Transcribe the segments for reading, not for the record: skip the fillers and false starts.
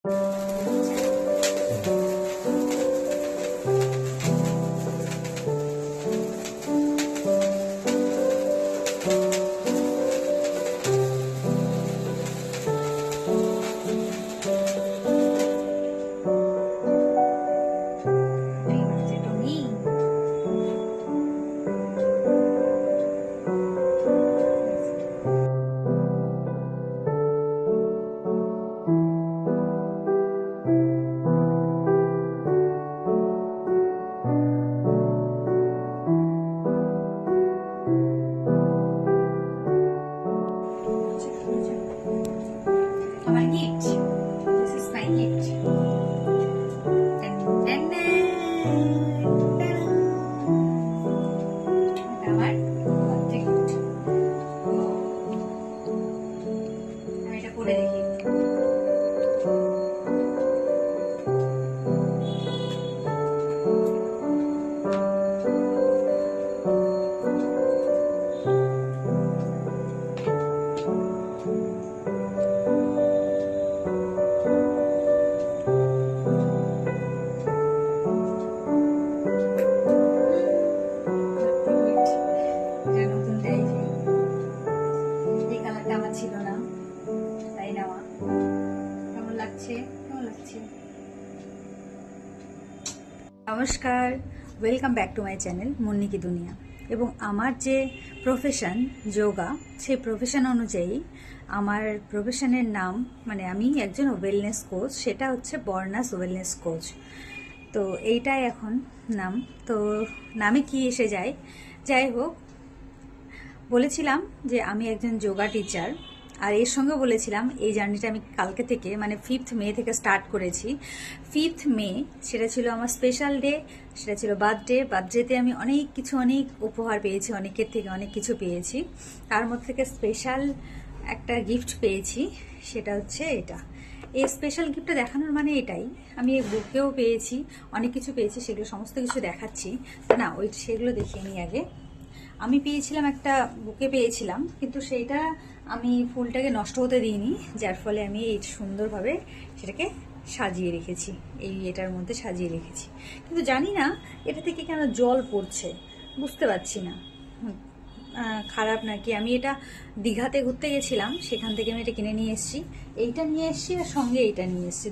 নমস্কার, welcome back to my channel Munni কি দুনিয়া। এবং আমার যে প্রফেশন যোগা, সেই প্রফেশন অনুযায়ী আমার প্রফেশনের নাম, মানে আমি একজন ওয়েলনেস কোচ, সেটা হচ্ছে বর্ণাস ওয়েলনেস কোচ। তো এইটাই এখন নাম। তো নামে কি এসে যায়, যাই হোক, বলেছিলাম যে আমি একজন যোগা টিচার, আর এর সঙ্গে বলেছিলাম এই জার্নিটা আমি কালকে থেকে, মানে 5th মে থেকে স্টার্ট করেছি। 5th মে সেটা ছিল আমার স্পেশাল ডে, সেটা ছিল বার্থডেতে আমি অনেক উপহার পেয়েছি, অনেকের থেকে অনেক কিছু পেয়েছি। তার মধ্যে থেকে স্পেশাল একটা গিফট পেয়েছি, সেটা হচ্ছে এটা। এই স্পেশাল গিফটটা দেখানোর মানে এটাই, আমি এই বুকেও পেয়েছি, অনেক কিছু পেয়েছি, সেগুলো সমস্ত কিছু দেখাচ্ছি না, সেগুলো দেখিয়ে নিই আগে। আমি পেয়েছিলাম একটা বুকে পেয়েছিলাম, কিন্তু সেইটা আমি ফুলটাকে নষ্ট হতে দিইনি, যার ফলে আমি এই সুন্দরভাবে সেটাকে সাজিয়ে রেখেছি, এটার মধ্যে সাজিয়ে রেখেছি। কিন্তু জানি না এটা থেকে কেন জল পড়ছে, বুঝতে পারছি না, খারাপ নাকি। আমি এটা দীঘাতে ঘুরতে গেছিলাম, সেখান থেকে আমি এটা কিনে নিয়ে এসেছি। এইটা নিয়ে এসেছি আর সঙ্গে এইটা নিয়ে এসেছি,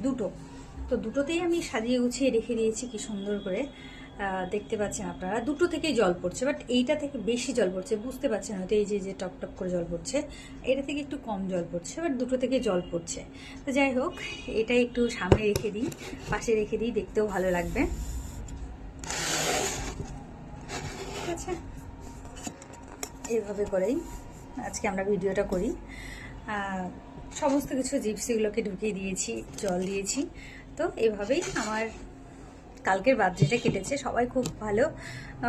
তো দুটোতেই আমি সাজিয়ে গুছিয়ে রেখে দিয়েছি কি সুন্দর করে। দেখতে পাচ্ছেন আপনারা, দুটো থেকেই জল পড়ছে, বাট এইটা থেকে বেশি জল পড়ছে, বুঝতে পারছেন হয়তো, এই যে টপ টপ করে জল পড়ছে, এটা থেকে একটু কম জল পড়ছে, বাট দুটো থেকে জল পড়ছে। তো যাই হোক, এটা একটু সামনে রেখে দিই, পাশে রেখে দিই, দেখতেও ভালো লাগবে। ঠিক আছে, এইভাবে করেই আজকে আমরা ভিডিওটা করি। সমস্ত কিছু জিপসিগুলোকে ঢুকিয়ে দিয়েছি, জল দিয়েছি। তো এভাবেই আমার কালকের বার্থডেটা কেটেছে। সবাই খুব ভালো,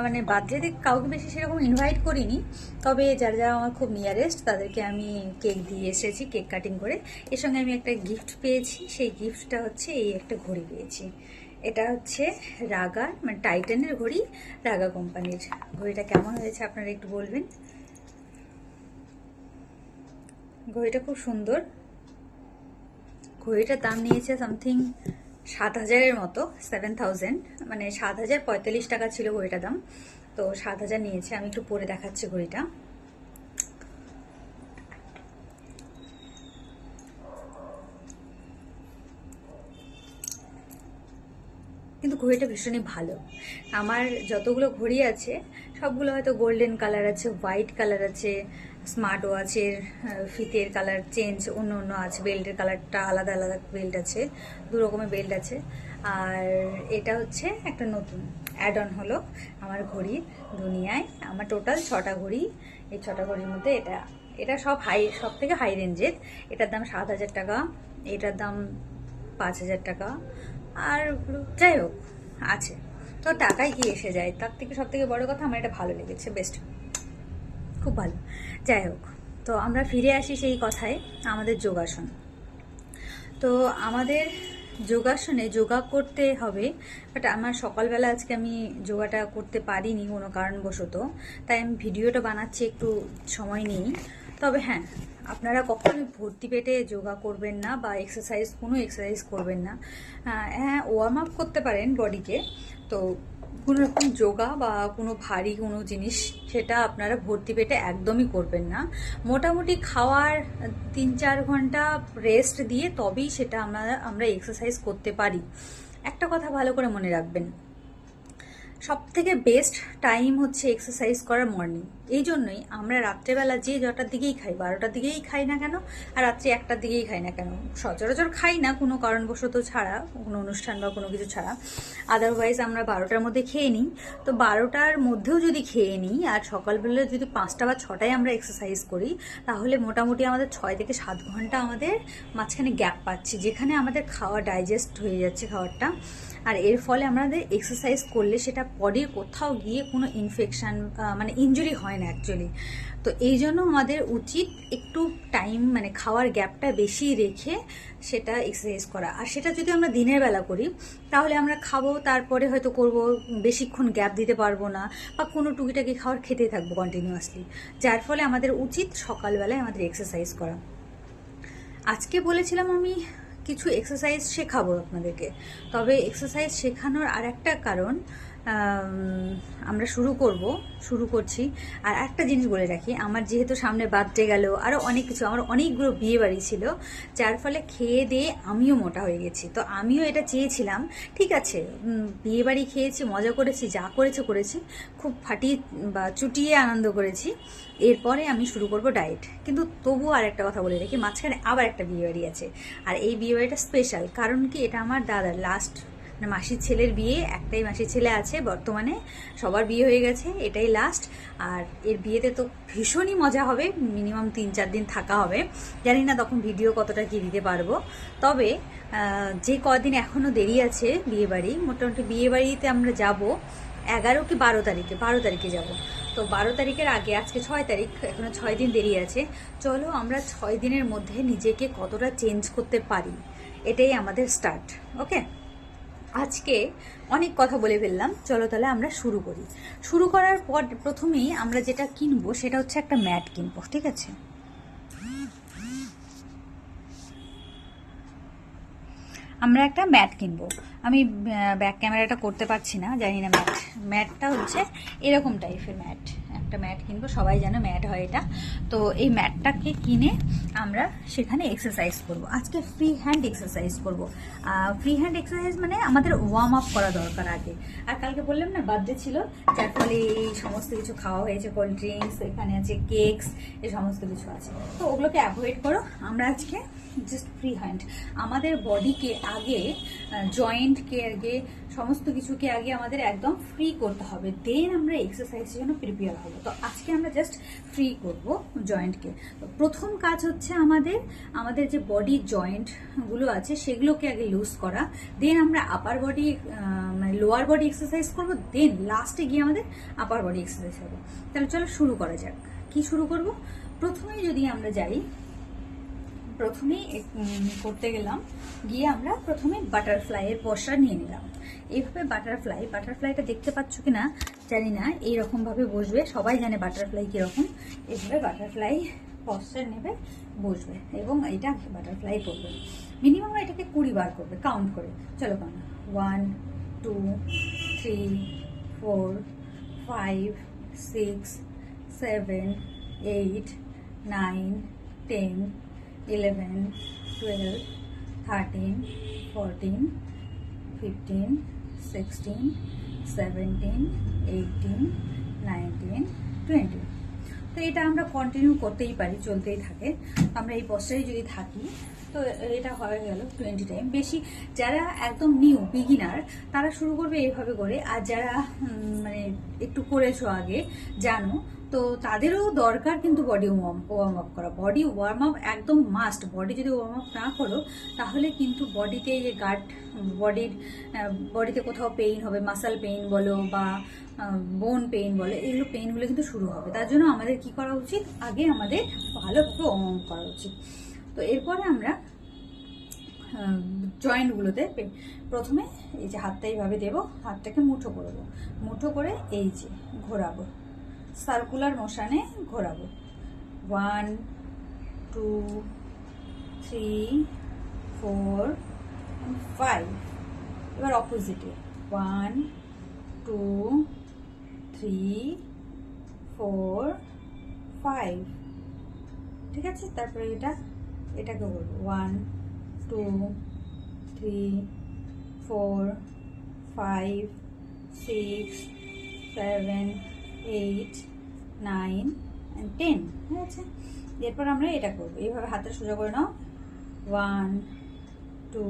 মানে বার্থডেতে কাউকে বেশি সেরকম ইনভাইট করিনি, তবে যারা আমার খুব নিয়ারেস্ট তাদেরকে আমি কেক দিয়ে এসেছি, কেক কাটিং করে। এর সঙ্গে আমি একটা গিফট পেয়েছি, সেই গিফটটা হচ্ছে এই একটা ঘড়ি পেয়েছি। এটা হচ্ছে রাগার, মানে টাইটানের ঘড়ি, রাগা কোম্পানির। ঘড়িটা কেমন হয়েছে আপনারা একটু বলবেন। ঘড়িটা খুব সুন্দর। ঘড়িটার দাম নিয়েছে সামথিং 7,000-এর মতো, 7,000, মানে 7,045 টাকা ছিল ঘড়িটার দাম। তো 7,000 নিয়েছে। আমি একটু পরে দেখাচ্ছি ঘড়িটা। কিন্তু ঘড়িটা ভীষণই ভালো। আমার যতগুলো ঘড়ি আছে সবগুলো হয়তো গোল্ডেন কালার আছে, হোয়াইট কালার আছে, স্মার্ট ওয়াচের ফিতের কালার চেঞ্জ অন্য আছে, বেল্টের কালারটা আলাদা আলাদা বেল্ট আছে, দু রকমের বেল্ট আছে। আর এটা হচ্ছে একটা নতুন অ্যাড অন হলো আমার ঘড়ির দুনিয়ায়। আমার টোটাল 6টা ঘড়ি, এই 6টা ঘড়ির মধ্যে এটা সব থেকে হাই রেঞ্জের। এটার দাম 7,000 টাকা, এটার দাম 5,000 টাকা, আর যাই হোক আছে। তো টাকায় কি এসে যায়, তার থেকে সব থেকে বড় কথা আমার এটা ভালো লেগেছে, বেস্ট, খুব ভালো। যাই হোক, তো আমরা ফিরে আসি সেই কথায়, আমাদের যোগাসন। তো আমাদের যোগাসনে যোগা করতে হবে, বাট আমার সকালবেলা আজকে আমি যোগাটা করতে পারিনি কোনো কারণবশত, তাই আমি ভিডিওটা বানাচ্ছি একটু সময় নিয়েই। তবে হ্যাঁ, আপনারা কখনোই ভর্তি পেটে যোগা করবেন না বা কোনো এক্সারসাইজ করবেন না। হ্যাঁ, ওয়ার্ম আপ করতে পারেন বডিকে, তো কোনো রকম যোগা বা কোনো ভারী কোনো জিনিস সেটা আপনারা ভর্তি পেটে একদমই করবেন না। মোটামুটি খাওয়ার 3-4 ঘন্টা রেস্ট দিয়ে তবেই সেটা আমরা এক্সারসাইজ করতে পারি। একটা কথা ভালো করে মনে রাখবেন, সব থেকে বেস্ট টাইম হচ্ছে এক্সারসাইজ করার মর্নিং। এই জন্যই আমরা রাত্রেবেলা যে যটার দিকেই খাই, 12টার দিকেই খাই না কেন, আর রাত্রে 1টার দিকেই খাই না কেন, সচরাচর খাই না কোনো কারণবশত ছাড়া, কোনো অনুষ্ঠান বা কোনো কিছু ছাড়া, আদারওয়াইজ আমরা 12টার মধ্যে খেয়ে নিই। তো 12টার মধ্যেও যদি খেয়ে নিই আর সকালবেলা যদি 5টা বা 6টায় আমরা এক্সারসাইজ করি, তাহলে মোটামুটি আমাদের 6 থেকে 7 ঘন্টা আমাদের মাঝখানে গ্যাপ পাচ্ছি, যেখানে আমাদের খাওয়া ডাইজেস্ট হয়ে যাচ্ছে খাবারটা। আর এর ফলে আমাদের এক্সারসাইজ করলে সেটা বডির কোথাও গিয়ে কোনো ইনফেকশান মানে ইনজুরি হয় না অ্যাকচুয়ালি। তো এই জন্য আমাদের উচিত একটু টাইম মানে খাওয়ার গ্যাপটা বেশি রেখে সেটা এক্সারসাইজ করা। আর সেটা যদি আমরা দিনের বেলা করি তাহলে আমরা খাবো, তারপরে হয়তো করব, বেশিক্ষণ গ্যাপ দিতে পারবো না, বা কোনো টুকিটাকি খাবার খেতেই থাকবো কন্টিনিউয়াসলি, যার ফলে আমাদের উচিত সকালবেলায় আমাদের এক্সারসাইজ করা। আজকে বলেছিলাম আমি কিছু এক্সারসাইজ শেখাবো আপনাদেরকে, তবে এক্সারসাইজ শেখানোর আর একটা কারণ, আমরা শুরু করছি। আর একটা জিনিস বলে রাখি, আমার যেহেতু সামনে বার্থডে গেল, আরও অনেক কিছু, আমার অনেকগুলো বিয়ে বাড়ি ছিল, যার ফলে খেয়ে দিয়ে আমিও মোটা হয়ে গেছি। তো আমিও এটা চেয়েছিলাম, ঠিক আছে বিয়ে বাড়ি খেয়েছি, মজা করেছি, যা করেছি খুব ফাটিয়ে বা চুটিয়ে আনন্দ করেছি, এরপরে আমি শুরু করব ডায়েট। কিন্তু তবুও আর একটা কথা বলে রাখি, মাঝখানে আবার একটা বিয়ে বাড়ি আছে, আর এই বিয়ে বাড়িটা স্পেশাল, কারণ কি এটা আমার দাদার লাস্ট মাসির ছেলের বিয়ে। একটাই মাসির ছেলে আছে বর্তমানে, সবার বিয়ে হয়ে গেছে, এটাই লাস্ট। আর এর বিয়েতে তো ভীষণই মজা হবে, মিনিমাম 3-4 দিন থাকা হবে। জানি না তখন ভিডিও কতটা কি দিতে পারবো, তবে যে কদিন এখনও দেরি আছে বিয়ে বাড়ি, মোটামুটি বিয়ে বাড়িতে আমরা যাব 11 কি 12 তারিখে যাব। তো 12 তারিখের আগে, আজকে 6 তারিখ, এখনো 6 দিন দেরি আছে। চলো আমরা 6 দিনের মধ্যে নিজেকে কতটা চেঞ্জ করতে পারি, এটাই আমাদের স্টার্ট। ওকে, আজকে অনেক কথা বলে ফেললাম, চলো তাহলে আমরা শুরু করি। শুরু করার পর প্রথমেই আমরা যেটা কিনবো সেটা হচ্ছে একটা ম্যাট কিনবো, ঠিক আছে? আমরা একটা ম্যাট কিনবো। আমি ব্যাক ক্যামেরাটা করতে পারছি না, জানি না। ম্যাটটা হচ্ছে এরকম টাইপের ম্যাট, একটা ম্যাট কিনবো, সবাই জানো ম্যাট হয় এটা। তো এই ম্যাটটাকে কিনে আমরা সেখানে এক্সারসাইজ করব। আজকে ফ্রি হ্যান্ড এক্সারসাইজ করব। ফ্রি হ্যান্ড এক্সারসাইজ মানে আমাদের ওয়ার্ম আপ করা দরকার আগে। আর কালকে বললাম না বার্থডে ছিল, যার ফলে এই সমস্ত কিছু খাওয়া হয়েছে, কোল্ড ড্রিঙ্কস, এখানে আছে কেকস, এই সমস্ত কিছু আছে। তো ওগুলোকে অ্যাভয়েড করো। আমরা আজকে জাস্ট ফ্রি হ্যান্ড, আমাদের বডিকে আগে, জয়েন্টকে আগে, সমস্ত কিছুকে আগে আমাদের একদম ফ্রি করতে হবে, দেন আমরা এক্সারসাইজের জন্য প্রিপেয়ার হবো। তো আজকে আমরা জাস্ট ফ্রি করব জয়েন্টকে। তো প্রথম কাজ হচ্ছে আমাদের যে বডি জয়েন্টগুলো আছে সেগুলোকে আগে লুজ করা, দেন আমরা আপার বডি মানে লোয়ার বডি এক্সারসাইজ করবো, দেন লাস্টে গিয়ে আমাদের আপার বডি এক্সারসাইজ হবে। তাহলে চলো শুরু করা যাক। কি শুরু করব? প্রথমেই যদি আমরা যাই, প্রথমেই করতে গেলাম গিয়ে আমরা প্রথমে বাটারফ্লাইয়ের পশ্চার নিয়ে নিলাম। এইভাবে বাটারফ্লাইটা দেখতে পাচ্ছ কিনা জানি না, এইরকমভাবে বসবে, সবাই জানে বাটারফ্লাই কীরকম। এইভাবে বাটারফ্লাই পশ্চার নেবে, বসবে এবং এটা বাটারফ্লাই করবে। মিনিমাম এটাকে 20 বার করবে কাউন্ট করে। চলো কাউন্ট, 1 2 3 4 5 6 7 8 9 10 11 12 13 14 15 16 17 18 19 20। তো এটা আমরা কন্টিনিউ করতেই পারি, চলতেই থাকে। আমরা এই পশ্চারে যদি থাকি তো এটা হয়ে গেল 20 টাইম। বেশি যারা একদম নিউ বিগিনার তারা শুরু করবে এইভাবে করে, আর যারা মানে একটু করেছো আগে জানো, তো তাদেরও দরকার কিন্তু বডি ওয়ার্ম আপ করা। বডি ওয়ার্ম আপ একদম মাস্ট। বডি যদি ওয়ার্ম আপ না করো তাহলে কিন্তু বডিতে যে বডিতে কোথাও পেইন হবে, মাসল পেইন বলো বা বোন পেইন বলো, এগুলো পেইনগুলো কিন্তু শুরু হবে। তার জন্য আমাদের কি করা উচিত, আগে আমাদের ভালোভাবে ওয়ার্ম আপ করা উচিত। তো এরপরে আমরা জয়েন্টগুলোতে প্রথমে এই যে হাতটা এইভাবে দেবো, হাতটাকে মুঠো করবো, মুঠো করে এই যে ঘোরাবো, সার্কুলার মোশনে ঘোরাবো। 1 2 3 4 5। এবার অপোজিটে 1 2 3 4 5। ঠিক আছে, তারপরে এটাকে বলবো 1 2 3 4 5 6 7 8 9 and 10। ঠিক আছে, এরপর আমরা এটা করবো, এইভাবে হাতটা সোজা করে নাও। 1 2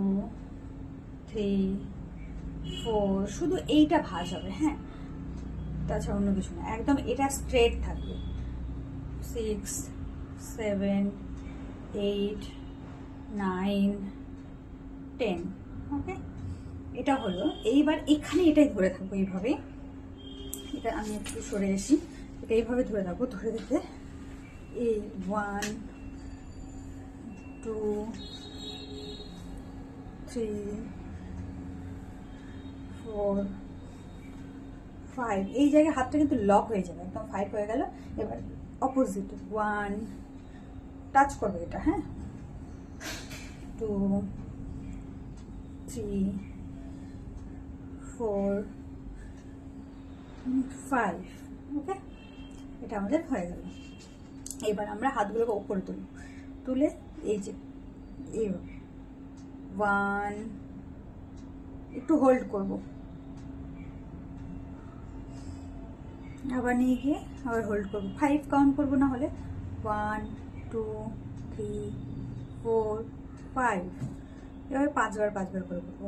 3 4। শুধু এইটা ভাঁজ হবে, হ্যাঁ, তাছাড়া অন্য কিছু না, একদম এটা স্ট্রেট থাকবে। 6 7 8 9 10। ওকে, এটা হলো। এইবার এখানে এটাই ধরে থাকবো এইভাবে। এটা আমি একটু সরে আসি, এটা এইভাবে ধরে থাকবো, ধরে দেখে এই 1 2 3 4 5। এই জায়গায় হাতটা কিন্তু লক হয়ে যাবে, একদম 5 হয়ে গেল। এবার অপোজিট 1 টাচ করবে এটা, হ্যাঁ, 2 3 4 5। ওকে, এটা আমাদের হয়ে গেল। এবার আমরা হাতগুলোকে ওপরে তুলে এই যে এইভাবে 1 একটু হোল্ড করব, আবার নিয়ে গিয়ে আবার হোল্ড করবো, 5 কাউন্ট করবো, না হলে 1 2 3 4 5। এভাবে 5বার করে করবো।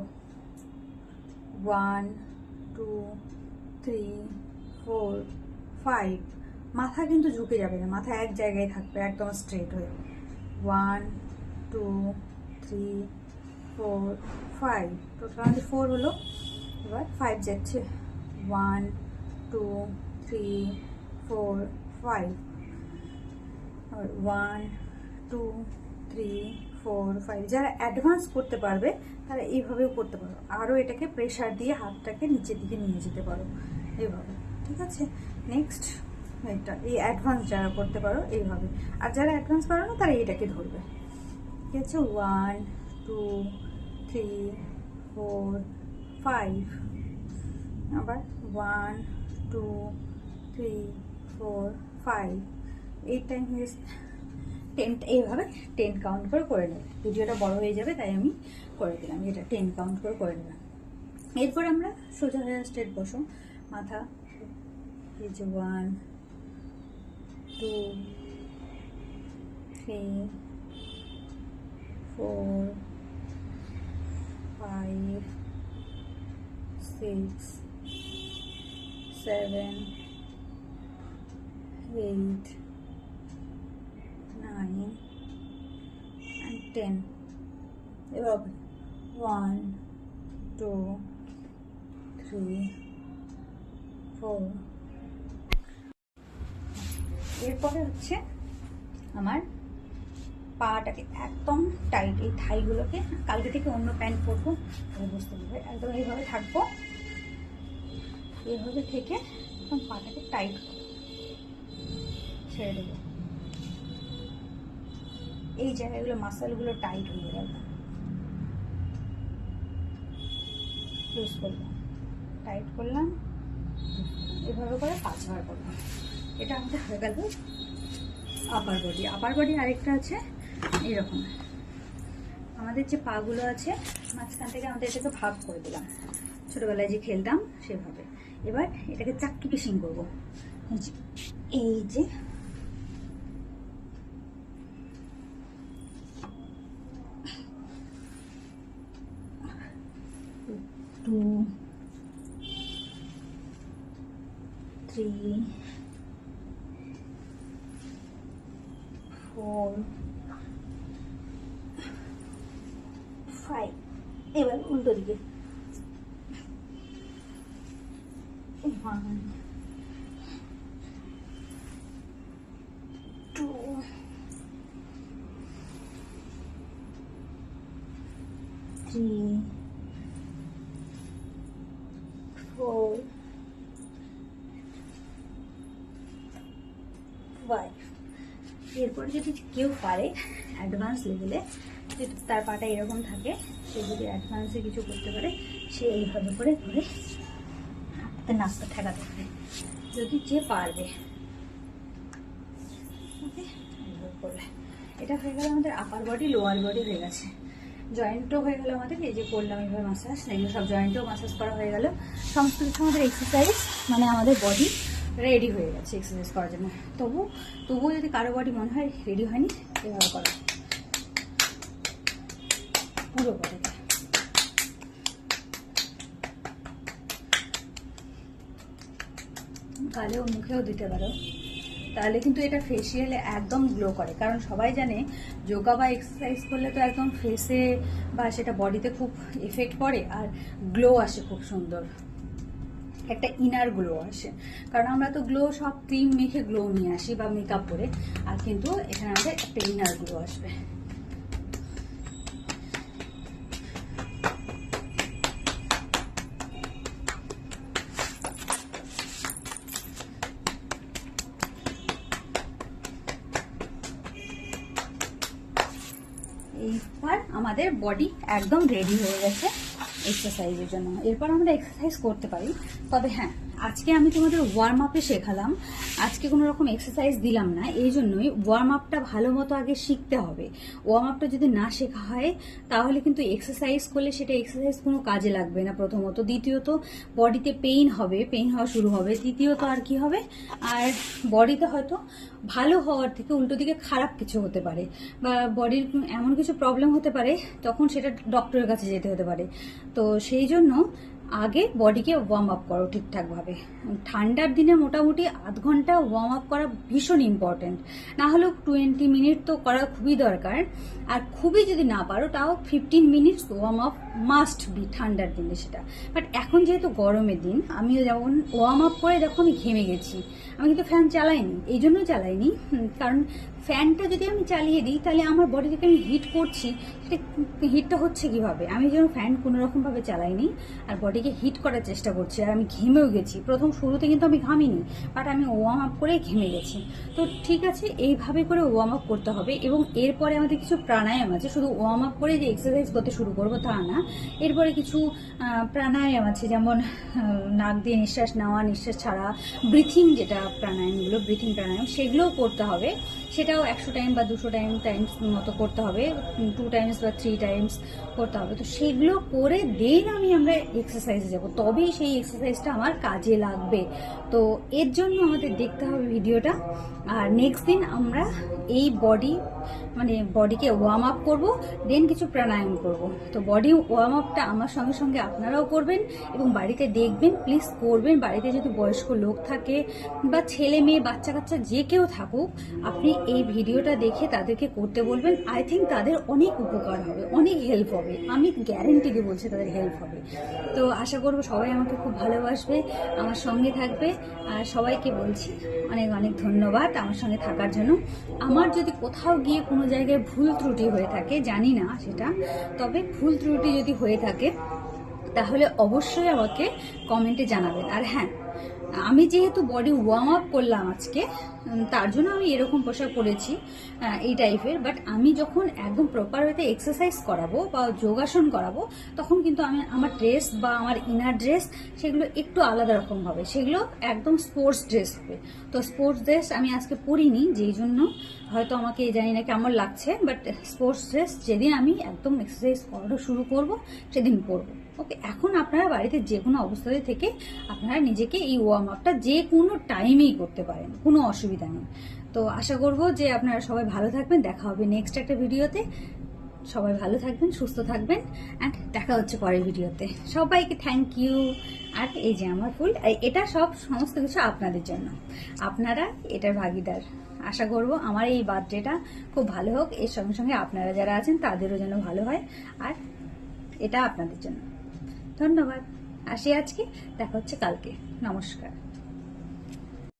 1 2 3 4 5। মাথা কিন্তু ঝুঁকে যাবে না, মাথা এক জায়গায় থাকবে, একদম স্ট্রেট হয়ে। 1 2 3 4 5। টোটাল আমাদের 4 হলো, এবার 5 যাচ্ছে। 1 2 3 4 5। 1 2 3 4 5। যারা অ্যাডভান্স করতে পারবে তারা এইভাবেও করতে পারো, আরও এটাকে প্রেশার দিয়ে হাতটাকে নিচের দিকে নিয়ে যেতে পারো এইভাবে। ঠিক আছে, নেক্সট এটা এই অ্যাডভান্স যারা করতে পারো এইভাবে, আর যারা অ্যাডভান্স পারো না তারা এইটাকে ধরবে। ঠিক আছে, 1 2 3 4 5। আবার 1 2 3 4 5। এই টাইম 10। এইভাবে 10 কাউন্ট করে নেবে। ভিডিওটা বড় হয়ে যাবে তাই আমি করে দিলাম, এটা 10 কাউন্ট করে নেবে। এরপর আমরা সোজা স্ট্রেট বসো, মাথা এই যে 1 2 3 4 5 6 7 8 9 and 10। এবার 1 2 3 4। এরপরে হচ্ছে আমার পাটাকে একদম টাইট, এই থাইগুলোকে, কালকে থেকে অন্য প্যান্ট পরবো তাহলে বুঝতে পারবে, একদম এইভাবে থাকবো, এইভাবে থেকে একদম পাটাকে টাইট ছেড়ে দেবো। এই জায়গাগুলো মাসেলগুলো টাইট হয়ে গেল, লুজ করলাম, টাইট করলাম, এভাবে করে 5বার করলাম। এটা আমাদের হয়ে গেল আপার বডি। আপার বডি আরেকটা আছে এরকম, আমাদের যে পাগুলো আছে মাঝখান থেকে আমাদের এটাকে ভাগ করে দিলাম, ছোটবেলায় যে খেলতাম সেভাবে। এবার এটাকে চাক্কি পিসিং করবো, এই যে 2 3 4 5। এবার উল্টো দিকে 1 2 3, 4, 5। এরপর যদি কেউ পারে অ্যাডভান্স লেভেলে, তার পাটা এরকম থাকে, সে যদি অ্যাডভান্সে কিছু করতে পারে, সে এইভাবে করে ধরে নাচটা ঠেকাতে পারে, যদি যে পারবে। ওকে, এইভাবে করলে এটা হয়ে গেল আমাদের আপার বডি, লোয়ার বডি হয়ে গেছে, জয়েন্টও হয়ে গেল আমাদের। এই যে করলাম এইভাবে মাসাজ, এগুলো সব জয়েন্টও মাসাজ করা হয়ে গেল। সমস্ত কিছু আমাদের এক্সারসাইজ, মানে আমাদের বডি রেডি হয়ে গেছে এক্সারসাইজ করার জন্য। তবুও যদি কারো বডি মনে হয় রেডি হয়নি, এভাবে করো পুরো বডিতে। গালেও মুখেও দিতে পারো, তাহলে কিন্তু এটা ফেসিয়ালে একদম গ্লো করে। কারণ সবাই জানে যোগা বা এক্সারসাইজ করলে তো একদম ফেসে বা সেটা বডিতে খুব এফেক্ট পড়ে, আর গ্লো আসে খুব সুন্দর, একটা ইনার গ্লো আসে। কারণ আমরা তো গ্লো সব ক্রিম মেখে গ্লো নিয়ে আসি বা মেকআপ করে, আর কিন্তু এখানে আমাদের একটা ইনার গ্লো আসবে। এইবার আমাদের বডি একদম রেডি হয়ে গেছে এক্সারসাইজের জন্য। এরপর আমরা এক্সারসাইজ করতে পারি। তবে হ্যাঁ, আজকে আমি তোমাদের ওয়ার্ম আপে শেখালাম, আজকে কোনো রকম এক্সারসাইজ দিলাম না। এই জন্যই ওয়ার্ম আপটা ভালো মতো আগে শিখতে হবে। ওয়ার্ম আপটা যদি না শেখা হয় তাহলে কিন্তু এক্সারসাইজ করলে সেটা এক্সারসাইজ কোনো কাজে লাগবে না প্রথমত। দ্বিতীয়ত বডিতে পেইন হওয়া শুরু হবে। তৃতীয়ত আর কি হবে, আর বডিতে হয়তো ভালো হওয়ার থেকে উল্টো দিকে খারাপ কিছু হতে পারে, বা বডির এমন কিছু প্রবলেম হতে পারে, তখন সেটা ডক্টরের কাছে যেতে হতে পারে। তো সেই জন্য আগে বডিকে ওয়ার্ম আপ করো ঠিকঠাকভাবে। ঠান্ডার দিনে মোটামুটি আধ ঘন্টা ওয়ার্ম আপ করা ভীষণ ইম্পর্টেন্ট, না হলেও 20 মিনিট তো করা খুবই দরকার। আর খুবই যদি না পারো তাও 15 minutes warm up must be ঠান্ডার দিনে সেটা। বাট এখন যেহেতু গরমের দিন, আমিও যেমন ওয়ার্ম আপ করে দেখো আমি ঘেমে গেছি। আমি কিন্তু ফ্যান চালাইনি, এই জন্য চালাইনি, কারণ ফ্যানটা যদি আমি চালিয়ে দিই তাহলে আমার বডি থেকে আমি হিট করছি, সেটা হিটটা হচ্ছে কিভাবে? আমি যেন ফ্যান কোনো রকমভাবে চালাইনি আর বডিকে হিট করার চেষ্টা করছি, আর আমি ঘেমেও গেছি। প্রথম শুরুতে কিন্তু আমি ঘামিনি, বাট আমি ওয়ার্ম আপ করে ঘেমে গেছি। তো ঠিক আছে, এইভাবে করে ওয়ার্ম আপ করতে হবে। এবং এরপরে আমাদের কিছু প্রাণায়াম আছে। শুধু ওয়ার্ম আপ করে যে এক্সারসাইজ করতে শুরু করবো তা না, এরপরে কিছু প্রাণায়াম আছে, যেমন নাক দিয়ে নিঃশ্বাস নেওয়া, নিঃশ্বাস ছাড়া, ব্রিথিং, যেটা প্রাণায়ামগুলো ব্রিথিং প্রাণায়াম, সেগুলোও করতে হবে। সেটাও 100 টাইম বা 200 টাইমস মতো করতে হবে, 2 টাইমস বা 3 টাইমস করতে হবে। তো সেগুলো করে দেন আমরা এক্সারসাইজে যাব, তবেই সেই এক্সারসাইজটা আমার কাজে লাগবে। তো এর জন্য আমাদের দেখতে হবে ভিডিওটা। আর নেক্সট দিন আমরা এই বডিকে ওয়ার্ম আপ করবো, দেন কিছু প্রাণায়াম করব। তো বডি ওয়ার্ম আপটা আমার সঙ্গে সঙ্গে আপনারাও করবেন এবং বাড়িতে দেখবেন, প্লিজ করবেন। বাড়িতে যদি বয়স্ক লোক থাকে বা ছেলে মেয়ে বাচ্চা কাচ্চা যে কেউ থাকুক, আপনি এই ভিডিওটা দেখে তাদেরকে করতে বলবেন। আই থিঙ্ক তাদের অনেক উপকার হবে, অনেক হেল্প হবে, আমি গ্যারেন্টি দিয়ে বলছি তাদের হেল্প হবে। তো আশা করবো সবাই আমাকে খুব ভালোবাসবে, আমার সঙ্গে থাকবে। আর সবাইকে বলছি অনেক অনেক ধন্যবাদ আমার সঙ্গে থাকার জন্য। আমার যদি কোথাও গিয়ে কোনো জায়গায় ভুল ত্রুটি হয়ে থাকে, জানি না সেটা, তবে ভুল ত্রুটি যদি হয়ে থাকে তাহলে অবশ্যই আমাকে কমেন্টে জানাবেন। আর হ্যাঁ, আমি যেহেতু বডি ওয়ার্ম আপ করলাম আজকে, তার জন্য আমি এরকম পোশাক পরেছি এই টাইপের। বাট আমি যখন একদম প্রপার ওয়েতে এক্সারসাইজ করাবো বা যোগাসন করাবো, তখন কিন্তু আমার ড্রেস বা আমার ইনার ড্রেস সেগুলো একটু আলাদা রকম হবে, সেগুলো একদম স্পোর্টস ড্রেস হবে। তো স্পোর্টস ড্রেস আমি আজকে পরিনি, যেই জন্য হয়তো আমাকে জানি না কেমন লাগছে, বাট স্পোর্টস ড্রেস যেদিন আমি একদম এক্সারসাইজ করা শুরু করব সেদিন পরবো। ওকে, এখন আপনারা বাড়িতে যে কোনো অবস্থাতে থেকে আপনারা নিজেকে এই ওয়ার্ম আপটা যে কোনো টাইমেই করতে পারেন, কোনো অসুবিধা নেই। তো আশা করব যে আপনারা সবাই ভালো থাকবেন। দেখা হবে নেক্সট একটা ভিডিওতে। সবাই ভালো থাকবেন, সুস্থ থাকবেন, অ্যান্ড দেখা হচ্ছে পরের ভিডিওতে। সবাইকে থ্যাংক ইউ। আর এই যে আমার ফুল, এটা সমস্ত কিছু আপনাদের জন্য, আপনারা এটার ভাগিদার। আশা করব আমার এই বার্থডেটা খুব ভালো হোক, এর সঙ্গে সঙ্গে আপনারা যারা আছেন তাদেরও যেন ভালো হয়। আর এটা আপনাদের জন্য। ধন্যবাদ। আসি আজকে, দেখা হচ্ছে কালকে। নমস্কার।